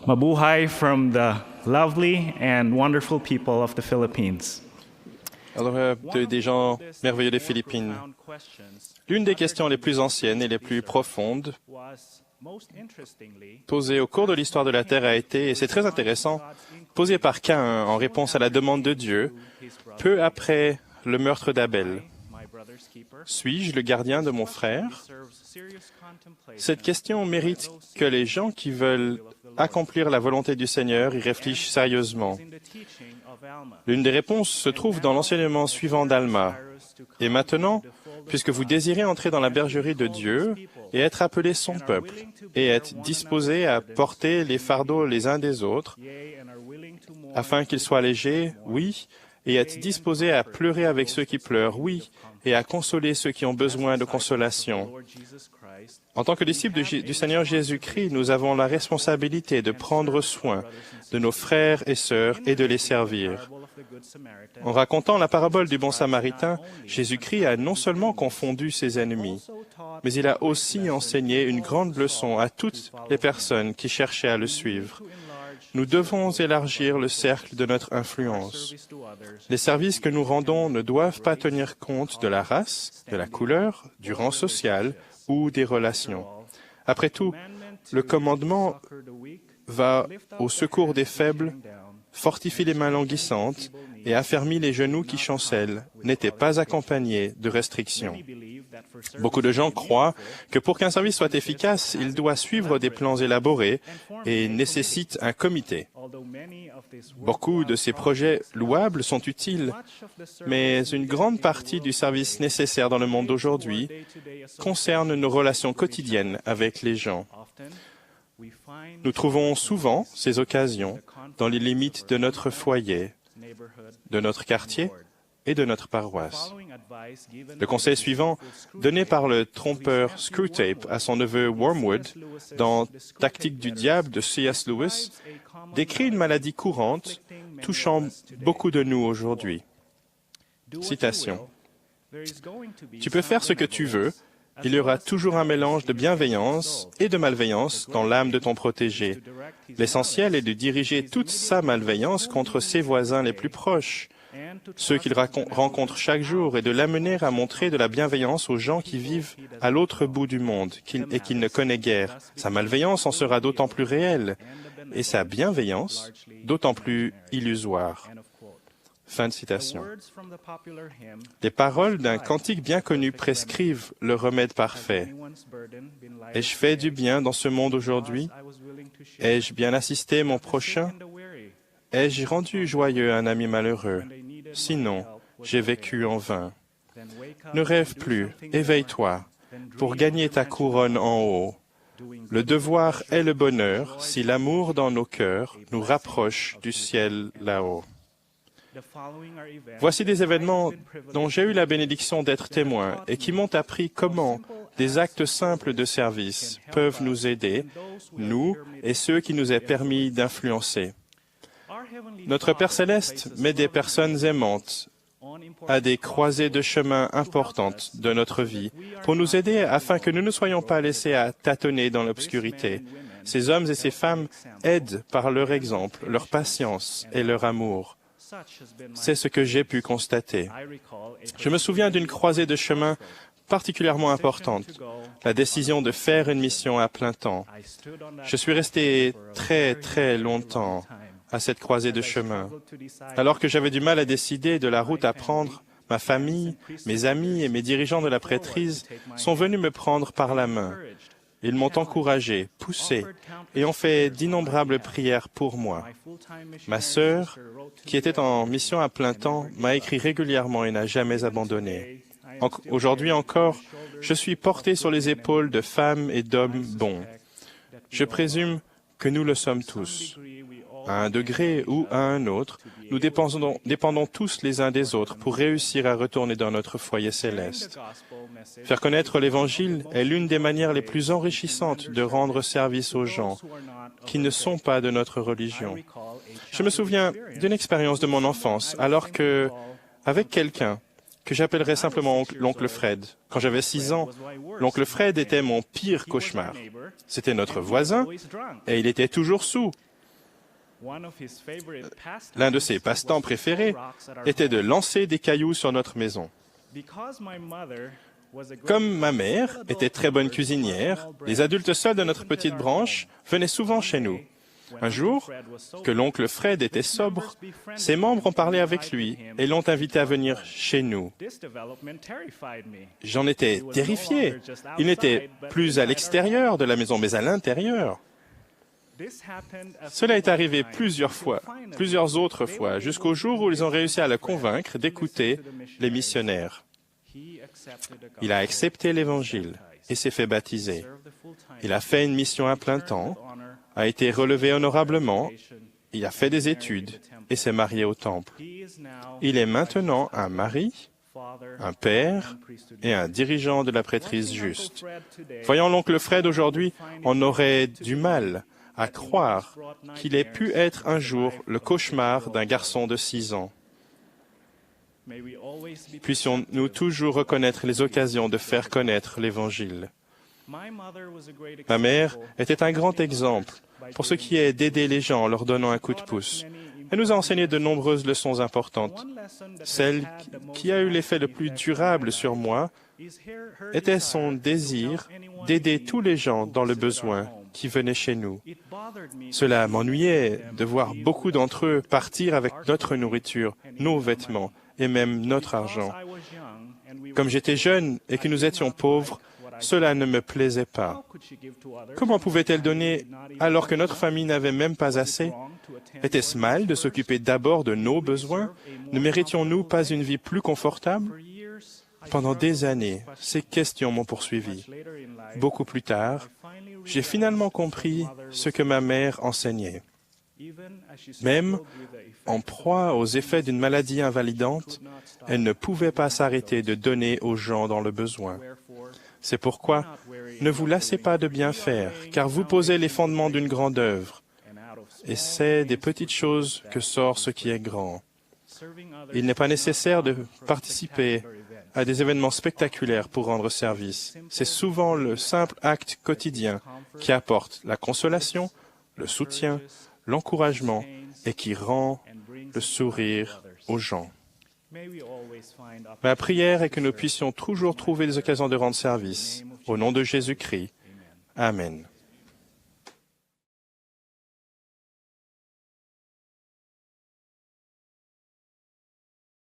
Mabuhay from the lovely and wonderful people of the Philippines. Alors, des gens merveilleux des Philippines. L'une des questions les plus anciennes et les plus profondes posée au cours de l'histoire de la Terre a été, et c'est très intéressant, posée par Caïn en réponse à la demande de Dieu, peu après le meurtre d'Abel. Suis-je le gardien de mon frère? Cette question mérite que les gens qui veulent accomplir la volonté du Seigneur y réfléchissent sérieusement. L'une des réponses se trouve dans l'enseignement suivant d'Alma. Et maintenant, puisque vous désirez entrer dans la bergerie de Dieu et être appelés son peuple, et être disposés à porter les fardeaux les uns des autres, afin qu'ils soient légers, oui, et être disposés à pleurer avec ceux qui pleurent, oui, et à consoler ceux qui ont besoin de consolation. En tant que disciples du Seigneur Jésus-Christ, nous avons la responsabilité de prendre soin de nos frères et sœurs et de les servir. En racontant la parabole du bon Samaritain, Jésus-Christ a non seulement confondu ses ennemis, mais il a aussi enseigné une grande leçon à toutes les personnes qui cherchaient à le suivre. Nous devons élargir le cercle de notre influence. Les services que nous rendons ne doivent pas tenir compte de la race, de la couleur, du rang social ou des relations. Après tout, le commandement va au secours des faibles, fortifie les mains languissantes et affermit les genoux qui chancellent, n'était pas accompagné de restrictions. Beaucoup de gens croient que pour qu'un service soit efficace, il doit suivre des plans élaborés et nécessite un comité. Beaucoup de ces projets louables sont utiles, mais une grande partie du service nécessaire dans le monde d'aujourd'hui concerne nos relations quotidiennes avec les gens. Nous trouvons souvent ces occasions dans les limites de notre foyer, de notre quartier et de notre paroisse. Le conseil suivant, donné par le trompeur Screwtape à son neveu Wormwood dans Tactique du diable de C.S. Lewis, décrit une maladie courante touchant beaucoup de nous aujourd'hui. Citation. « Tu peux faire ce que tu veux, il y aura toujours un mélange de bienveillance et de malveillance dans l'âme de ton protégé. L'essentiel est de diriger toute sa malveillance contre ses voisins les plus proches, ceux qu'il rencontre chaque jour, et de l'amener à montrer de la bienveillance aux gens qui vivent à l'autre bout du monde et qu'il ne connaît guère. Sa malveillance en sera d'autant plus réelle, et sa bienveillance d'autant plus illusoire. » Fin de citation. Les paroles d'un cantique bien connu prescrivent le remède parfait. Ai-je fait du bien dans ce monde aujourd'hui? Ai-je bien assisté mon prochain? Ai-je rendu joyeux un ami malheureux? Sinon, j'ai vécu en vain. Ne rêve plus, éveille-toi, pour gagner ta couronne en haut. Le devoir est le bonheur, si l'amour dans nos cœurs nous rapproche du ciel là-haut. Voici des événements dont j'ai eu la bénédiction d'être témoin et qui m'ont appris comment des actes simples de service peuvent nous aider, nous et ceux qui nous est permis d'influencer. Notre Père céleste met des personnes aimantes à des croisées de chemin importantes de notre vie pour nous aider afin que nous ne soyons pas laissés à tâtonner dans l'obscurité. Ces hommes et ces femmes aident par leur exemple, leur patience et leur amour. C'est ce que j'ai pu constater. Je me souviens d'une croisée de chemin particulièrement importante, la décision de faire une mission à plein temps. Je suis resté très longtemps à cette croisée de chemin. Alors que j'avais du mal à décider de la route à prendre, ma famille, mes amis et mes dirigeants de la prêtrise sont venus me prendre par la main. Ils m'ont encouragé, poussé, et ont fait d'innombrables prières pour moi. Ma sœur, qui était en mission à plein temps, m'a écrit régulièrement et n'a jamais abandonné. Aujourd'hui encore, je suis porté sur les épaules de femmes et d'hommes bons. Je présume que nous le sommes tous. À un degré ou à un autre, nous dépendons tous les uns des autres pour réussir à retourner dans notre foyer céleste. Faire connaître l'Évangile est l'une des manières les plus enrichissantes de rendre service aux gens qui ne sont pas de notre religion. Je me souviens d'une expérience de mon enfance, alors que, avec quelqu'un que j'appellerais simplement l'oncle Fred. Quand j'avais 6 ans, l'oncle Fred était mon pire cauchemar. C'était notre voisin et il était toujours saoul. L'un de ses passe-temps préférés était de lancer des cailloux sur notre maison. Comme ma mère était très bonne cuisinière, les adultes seuls de notre petite branche venaient souvent chez nous. Un jour, que l'oncle Fred était sobre, ses membres ont parlé avec lui et l'ont invité à venir chez nous. J'en étais terrifié. Il n'était plus à l'extérieur de la maison, mais à l'intérieur. Cela est arrivé plusieurs fois, plusieurs autres fois, jusqu'au jour où ils ont réussi à le convaincre d'écouter les missionnaires. Il a accepté l'Évangile et s'est fait baptiser. Il a fait une mission à plein temps, a été relevé honorablement, il a fait des études et s'est marié au temple. Il est maintenant un mari, un père et un dirigeant de la prêtrise juste. Voyant l'oncle Fred aujourd'hui, on aurait du mal à croire qu'il ait pu être un jour le cauchemar d'un garçon de 6 ans. Puissions-nous toujours reconnaître les occasions de faire connaître l'Évangile. Ma mère était un grand exemple pour ce qui est d'aider les gens en leur donnant un coup de pouce. Elle nous a enseigné de nombreuses leçons importantes. Celle qui a eu l'effet le plus durable sur moi était son désir d'aider tous les gens dans le besoin qui venaient chez nous. Cela m'ennuyait de voir beaucoup d'entre eux partir avec notre nourriture, nos vêtements et même notre argent. Comme j'étais jeune et que nous étions pauvres, cela ne me plaisait pas. Comment pouvait-elle donner alors que notre famille n'avait même pas assez? Était-ce mal de s'occuper d'abord de nos besoins? Ne méritions-nous pas une vie plus confortable? Pendant des années, ces questions m'ont poursuivi. Beaucoup plus tard, j'ai finalement compris ce que ma mère enseignait. Même en proie aux effets d'une maladie invalidante, elle ne pouvait pas s'arrêter de donner aux gens dans le besoin. C'est pourquoi, ne vous lassez pas de bien faire, car vous posez les fondements d'une grande œuvre. Et c'est des petites choses que sort ce qui est grand. Il n'est pas nécessaire de participer à des événements spectaculaires pour rendre service. C'est souvent le simple acte quotidien qui apporte la consolation, le soutien, l'encouragement et qui rend le sourire aux gens. Ma prière est que nous puissions toujours trouver des occasions de rendre service. Au nom de Jésus-Christ. Amen.